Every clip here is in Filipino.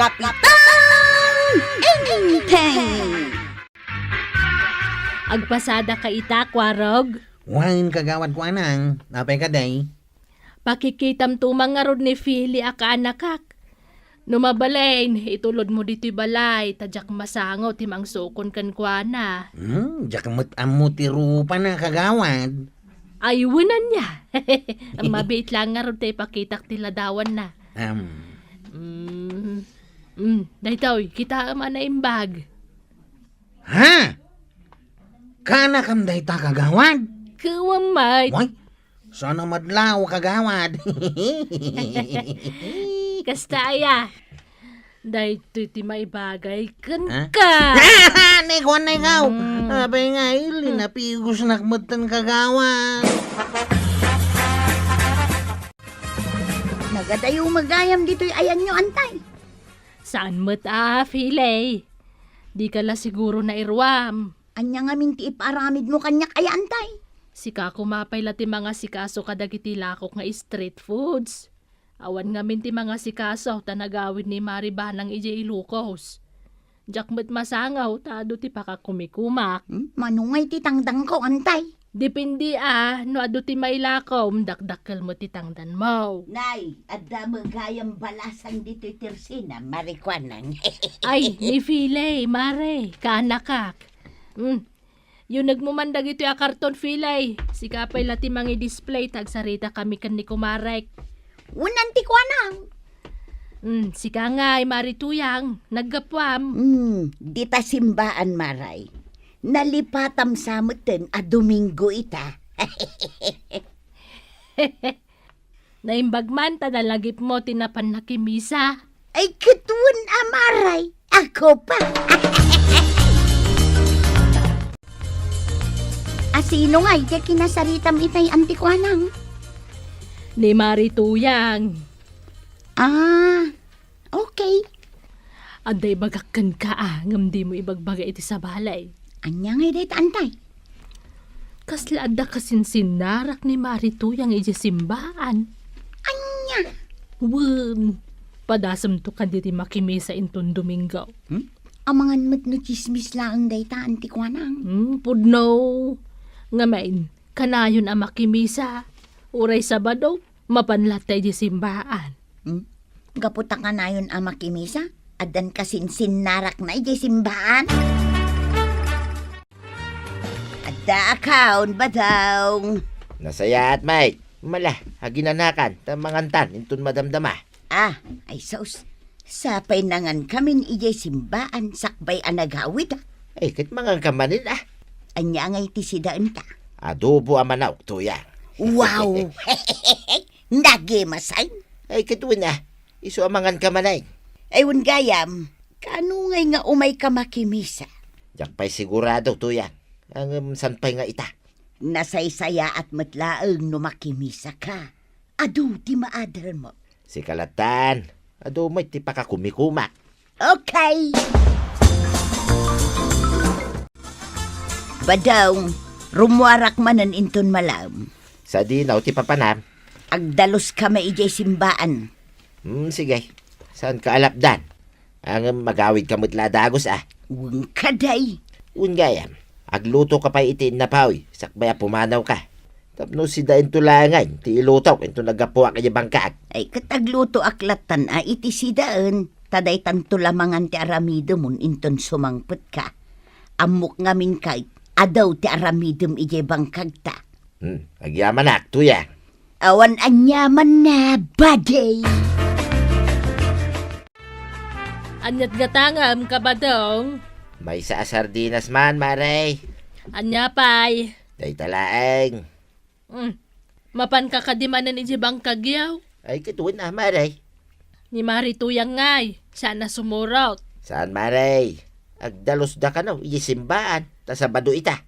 Kapitang Inteng! Agpasada ka ita, kwarog. Wain kagawad ko anang, napay ka day. Pakikitam tumang nga rod ni Philly aka anakak. Numabalain, itulod mo dito'y balay, tadyak masango, timang sukon kan kuana. Jakamot amo ti rupa na kagawad. Ayunan niya. Ang mabait lang nga rod tayo pakitak tiladawan na. Dahitaw, kita man na imbag. Ha? Kana kam day ta kagawad? Kawamay. Why? Sana madlaw kagawad. Kastaya. Dahito ti may bagay kan Ha? ka. Nekwan na ikaw. Abay nga, linapigos nakmatan kagawad. Nagadayo magayam dito'y ayan nyo, antay. Saan mo't Philly? Di ka la siguro na irwam. Anya nga minti iparamid mo kanyak ay antay. Sika kumapay lati mga sikaso kadagiti lakok nga street foods. Awan nga minti mga sikaso tanagawid ni Maribanang ije ilukos. Jakmet masangaw tado ti pakakumikumak. Manungay ti tangdang ko, antay. Depindi no ado ti mailakom dakdakkel mo ti tangdan mo. Nay, adda magayam balasan dito'y tersina, marikwanang. Ay, ni Philly, mare, kaanakak. Yung nagmumandag ito yung karton, Philly. Sikapay lati mga display, tagsarita kami kan ni Kumarek. Unan ti kwanang. Sika nga ay marituyang, naggapwam. Dita simbaan, maray. Nalipatam samutin a Domingo ita. Naimbagman, tanalagip mo tinapan na kimisa. Ay katuan amaray. Ako pa. Asino nga iti kinasaritam itay antikwanang? Ni marituyang. Okay. Anday bagakkan ka ngam di mo ibagbaga iti sa balay. Anya nga iti antay. Kasla adda kasinsinnarak ni marituyang ije simbaan. Anya. Wen, padasam to kan diti makimisa inton Domingo. Amangan mo't no chismis lang dayta antikwanang. Pudno. Ngamain, kanayon ang makimisa. Uray Sabado, mapanlatay di simbaan. Gaputa ka na yun ang makimisa? Adan kasinsin narak na iti simbaan? Adda akaon ba daw? Nasayaat, Mike. Mala, haginanakan, tamangantan, intun madamdama. Ay sos. Sapay nangan kamin iti simbaan, sakbay anagawid. Ay, kit mga kamanin Anya nga iti sidaan ta. Adobo ang manaw, tuyang. Wow! Nagimasay. Ay, kituin iso amangan kamanay. Ayun gayam, kanungay nga umay ka makimisa. Diyak pa'y sigurado, tuyang. Ang sanpay nga ita. Nasaysaya at matlaang no makimisa ka. Adu, ti maadal mo. Si Kalatan, ado mo'y ti pakakumikumak. Okay! Badawng, rumwarak manan inton malam. Sa dinaw, ti papanam. Agdalos ka maijay simbaan. Sige. Saan ka alapdan? Ang magawid ka mutla dagos Uwang kaday. Ungayam, agluto ka pa itiin na pawi. Sakbaya pumanaw ka. Tapno si dain tulangan, ti ilutaw, ito nagapuwa kaya bangkaag. Ay katagluto aklatan iti sidaan. Taday tanto lamangan ti aramido mon inton sumangput ka. Amok ngamin kay, adaw ti aramidom ijay bangkag ta. Agyaman tuyang. Awan anyaman na, baday! Anyat gatangam ka ba dong? May sa sardinas man, Maray. Anya pay. Day talaeng. Mapan ka kadimanan ije bang kagyaw? Ay, kituin Maray. Ni marituyang ngay, sana sumurot. Saan, Maray? Agdalos da ka no, ijisimbaan. Tasabado ita.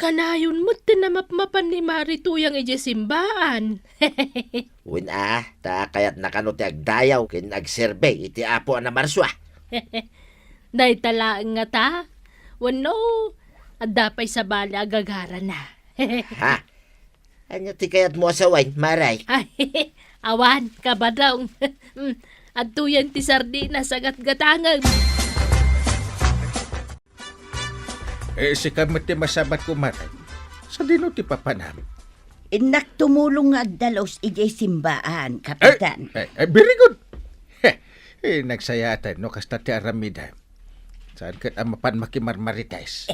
Kanayon mo tinamapmapan ni marituyang ije simbaan. Uwin ta kayat nakano ti agdayaw, kin agserbe, iti apo na marswa. Day talaan nga ta. Wano, adapay sa bali agagara na. Ha? Anya ti kayat mo asawain, Maray? Ay, awan, kabadong. At tuyan ti sardinas agat gatangan. Si kamot ti masabat ko maray. Sa dino ti papanam. Inak tumulong nga agdalos ijay simbaan, kapitan. Very good. Nagsayatan no kasta ti aramida. Saan kat amapan makimarmarites.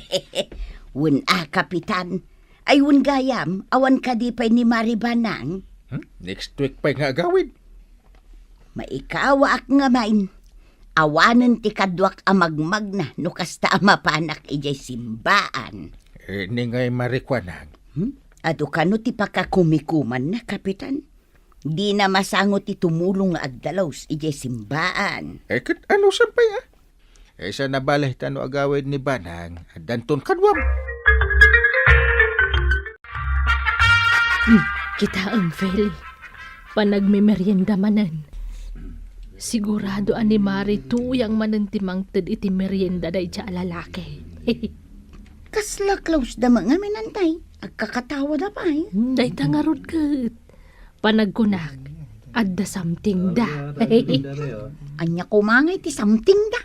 Wun kapitan. Ay wun gayam, awan ka di pa'y ni Maribanang. Next week pa'y nga gawin. Maikawa ak nga main. Awanan ti kadwak amagmag na no kasta amapanak ijay simbaan. Ni ngay marikwanang. Ado kano ti pakakumikuman na, kapitan. Di na masangot ti tumulong nga agdalaws ijay simbaan. Kat ano sampay sa nabalay tano agawin ni Banang at danton kadwam. Kita ang Feli. Panagmimerienda manan. Sigurado ani Mari tuyang manantimang ted iti merienda day siya lalaki. Kasla close da mga minantay. Agkakatawa da pa Day tangarod kat. Panagkunak. Adda something da. Anya kumangay ti something da.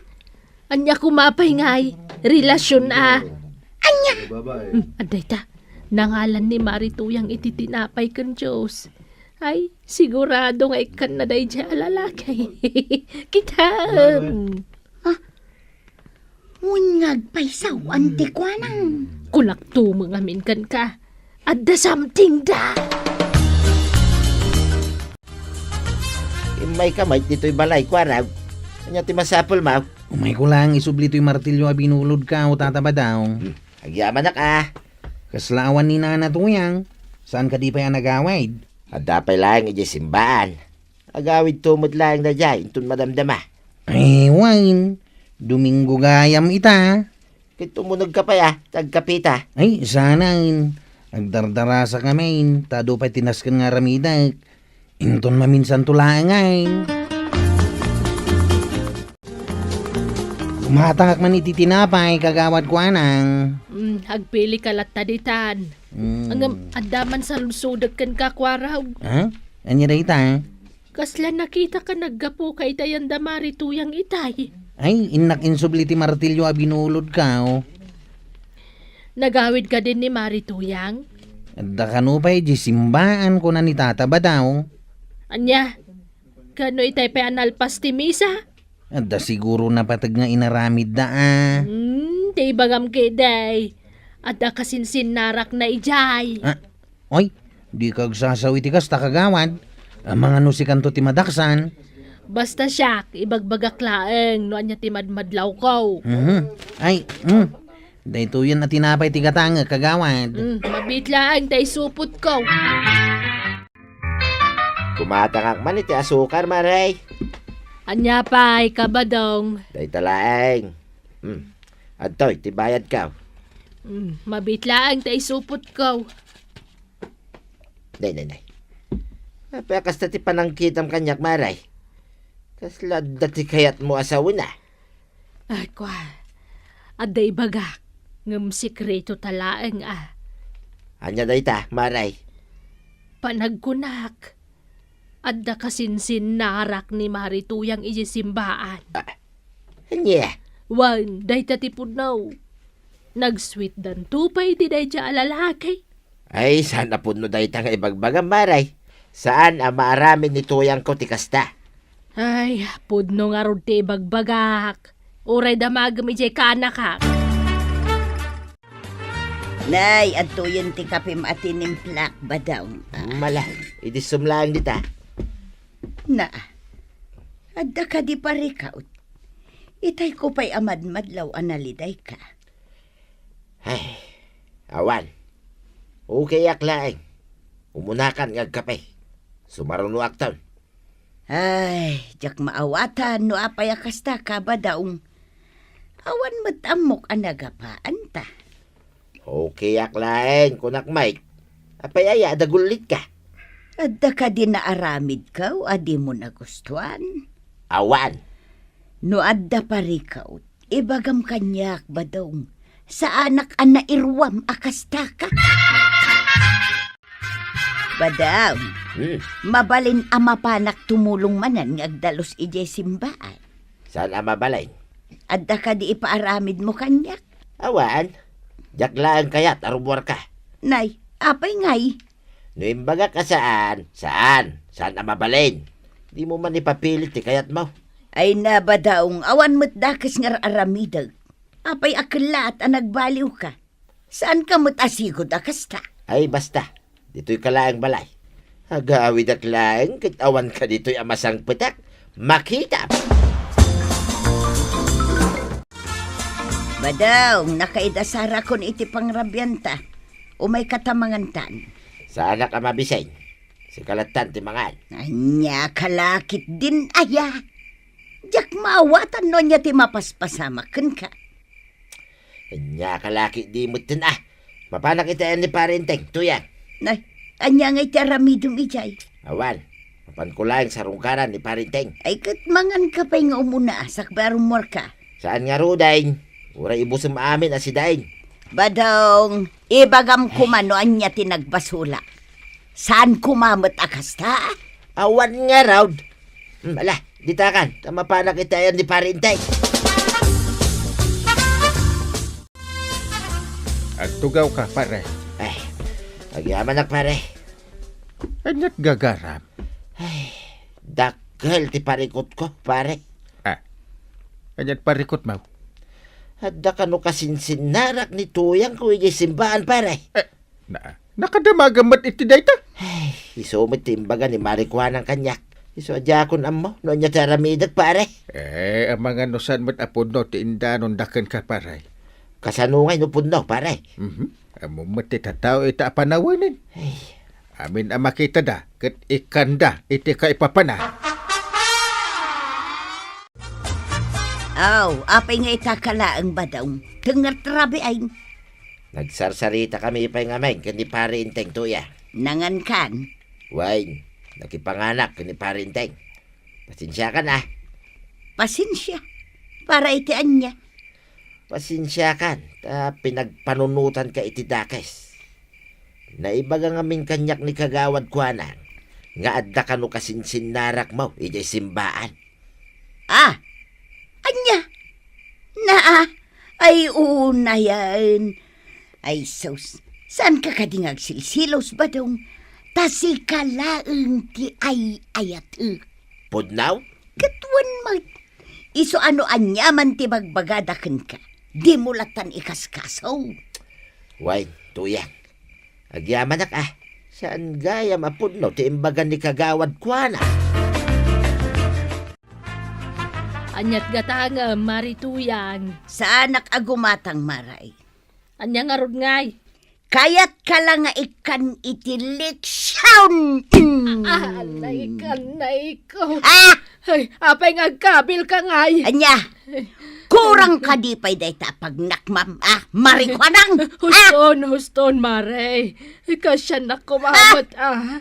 Anya kumapay ngay. Relasyon Anya! Aday ta. Nangalan ni Mari tuyang iti tinapay kan Diyos. Ay, sigurado nga ikan na day siya lalaki. Kita. Munyag paisaw antikwanang. Kulak tumang amin kan ka. Adda something da. May kamay dito'y balay ko araw. Kanya ti masapol maw. Umay ko lang isubli to'y martilyo a binulod ka o tataba daw. Agyaman na ka. Kaslawan ni Nana tuyang. Saan ka di pa yan nagawid? At dapay lang ijay simbaan. Agawid tumod lang na dyan. Intun madamdama. Ay, wine. Domingo gayam ita. Kit tumunog ka pa tagkapita. Ay, sanain. Agdardara sa kamain. Tado pa'y tinaskan nga ramidak. Inton maminsan tulangay. Kumatangak man ititinapay, kagawad ko anang. Agpili ka lat taditan. Ang andaman sa lusodag kan kakwaraw. Ha? Anya da ita? Kasla nakita ka naggapo kay tayan damari tuyang itay. Ay, inak insubli ti martilyo a binulod ka, oh. Nagawid ka din ni Mari tuyang? Adda kanupay, di simbaan ko na ni tata ba daw? Anya, kano itay pa analpas ti misa? Adda siguro na patag nga inaramid da Di bagam kiday. Adda kasinsin narak na ijay. Oy, di kag sasawi ti kasta kagawad. Ang mga nusikanto ti madaksan. Basta siya, ibagbagak laeng, no anya ti madmadlaw ko. Ay, dahito yan na tinapay ti katanga kagawad. Mabitlaang tay supot ko. Kumatangak man iti asukar maray. Anya pa'y kabadong. Day talaeng. Adtoy, ti bayad ka. Mabitlaang tay supot ko. Nay. Apakas na ti panangkitam kanyak maray. Kasla dati kayat mo asawin na. Ay, kwa. Aday bagak. Ngam sikreto talaeng Anya day ta, maray. Panagkunak. Adda kasinsin narak ni Mari tuyang ijisimbaan. Anya? Wan, day tatipod now. Nag-sweet dan tupay ti day dya lalaki. Ay, sana po no day ta nga ibagbagang maray. Saan ang maaramin ni tuyang ko ti kasta? Ay, pudno nga rod ti bagbagak. Uray damagam ijay kanakak. Nay, ato yun ti kapim atinim plak ba daw? Mala, idisumlaan dita. Na, adda ka di parikaut. Itay ko pa'y amadmadlaw analiday ka. Ay, awan. Okay aklaeng. Umunakan nga kape. Sumarunuak taon. Ay, jak maawatan no apay akasta ka ba daong. Awan matamok anagapaan ta. Okay aklaeng, kunak Mike. Apayaya, dagulit ka. Adda ka din na aramid ka o adi mo nagustuhan. Awan. No adda parikaut, ibagam kanyak ba daong. Sa anak an nairwam akasta ka. Badaw, mabalin ama panak tumulong manan nga agdalos ije simbaan. Saan ang mabalay? Adda ka di ipaaramid mo kanyak. Awan, jaklaan kayat arumwar ka. Nay, apay ngay. No imbaga ka saan? Saan? Saan ang mabalin? Di mo man ipapilit ti kayat mo. Ay na badaong awan mo't dakas nga aramidag. Apay akla at nagbaliw ka. Saan ka mo't asigod akas ta? Ay basta, dito'y kalaang balay. Agawid at laang, kit awan ka dito'y amasang petak. Makita! Badaong nakaidasara kon iti pangrabyanta. Umay katamangantan. Sa anak ang mabisay. Si kalatan ti mangan. Anya kalakit din aya. Diyak maawatan no niya ti mapaspasamakan ka. Anya kalaki di mo tin Mapanak itayan ni parenteng, tuyan. Nay, anya ngay ti aramidum ijay. Awan, mapan ko lang sa rungkaran ni parenteng. Ay katmangan ka pa'y nga umuna sakbarong mor ka. Saan nga rudain? Ura ibusam amin asidain. Badong, ibagam kumano anya tinagbasula. Saan kumamot akas ta? Awan nga raud. Ala, ditakan, mapanak itayan ni parenteng. Agtugaw ka, pare. Ay, pagyaman na pare. Anyat gagaram. Dakal ti parikot ko, pare. Anyat parikot mo. Hadda ka no kasinsinnarak ni tuyang ko iji simbahan, pare. Nakadamagamat iti dayta. Ay, isumit timbaga ni Marikwan ang kanyak. Iso adjakon amo, no niya taramidag, pare. Ang mga nusan mo't apod no, ti indanon dakan ka, pare. Kasanungay no puno, pare. Amo mo't itatao ita panawanin. Amin ang makita da, kat ikanda, iti ka ipapana. Aw, apay nga itakala ang badong. Tengar trabe ay Nagsarsarita kami ipay ngamay, kani pare inteng tuya. nangan kan. Wain, nakipanganak kani pare inteng. Pasensya ka na. Pasensya. Para iti anya. Pasensya kan, pinagpanunutan ka iti dakes. Naibaga ngamin kanyak ni kagawad kuanang, nga adda ka no kasinsinnarak mo, ijay simbaan. Anya. Ay una yan. Ay sus, saan ka kadingag silsilos badong? Tasi kalaang ti ay ayat. Pudnaw? Katwan mo. Iso ano anya man ti bagbagadakan ka. Di mulatan ikaskasaw. Wain, tuyang. Agyamanak Saan gaya mapudno ti imbagan ni kagawad kuana? Anyat gatanga, marituyang. Sa anak agumatang maray. Anya nga rod ngay. Kaya't ka lang nga ikan iti leksyon. Kanay ko. Ah! Ay, apay nga agkabil ka ngay. Anya, kurang ka di pa'y dayta pag nakmam. Marikwanang. Huston, Mare. Kasya na kumamot,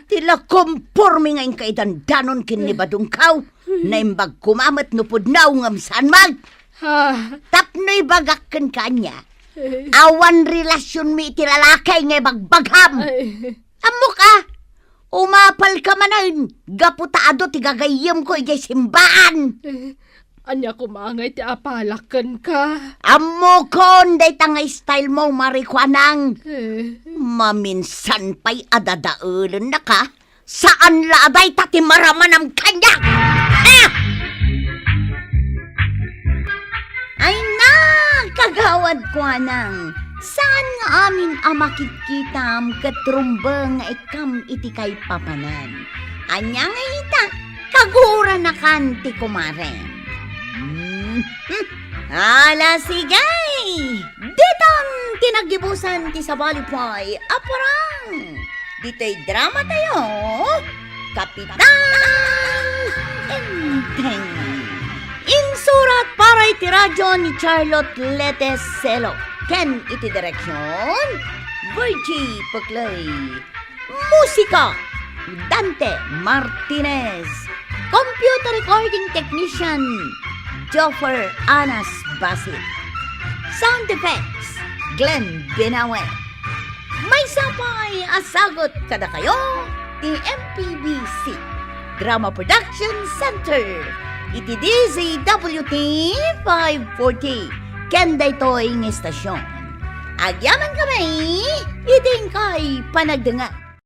Tila kompormi ngayon kay dandanon kinibadong kaw. Naimbag kumamot nupod na ungam saan mag. Tapno'y bagakken kanya. Awan relasyon mi iti lalakay ngay bagbagham. Amo ka. Umapal ka manan. Gaputaado ti gagayam ko ijay simbaan. Anya kumangay ti apalakan ka. Amo kon day tangay style mo marikwanang. Maminsan pa'y adadaulan na ka. Saan laday tati maramanam kanya? Ay na, kagawad ko anang. Saan nga amin makikita katrumba nga ikam iti kay papanan? Anya nga ita, kagura na kanti kumare. Ala sigay! Diton tinagibusan ti Sabalipay, aparang! Dito'y drama tayo, Kapitan Enteng. Insurat para iti radyo ni Charlotte Leteselo. Ken iti direksyon, Virgie Puklay. Musika, Dante Martinez. Computer recording technician, Joffer Anas Basit. Sound effects, Glenn Binawe. May sapay asagot kada kayo, ti MPBC Drama Production Center. Iti DZWT 540 Kenday Toy ng estasyon. Agyaman kami, iting kay panagdenga.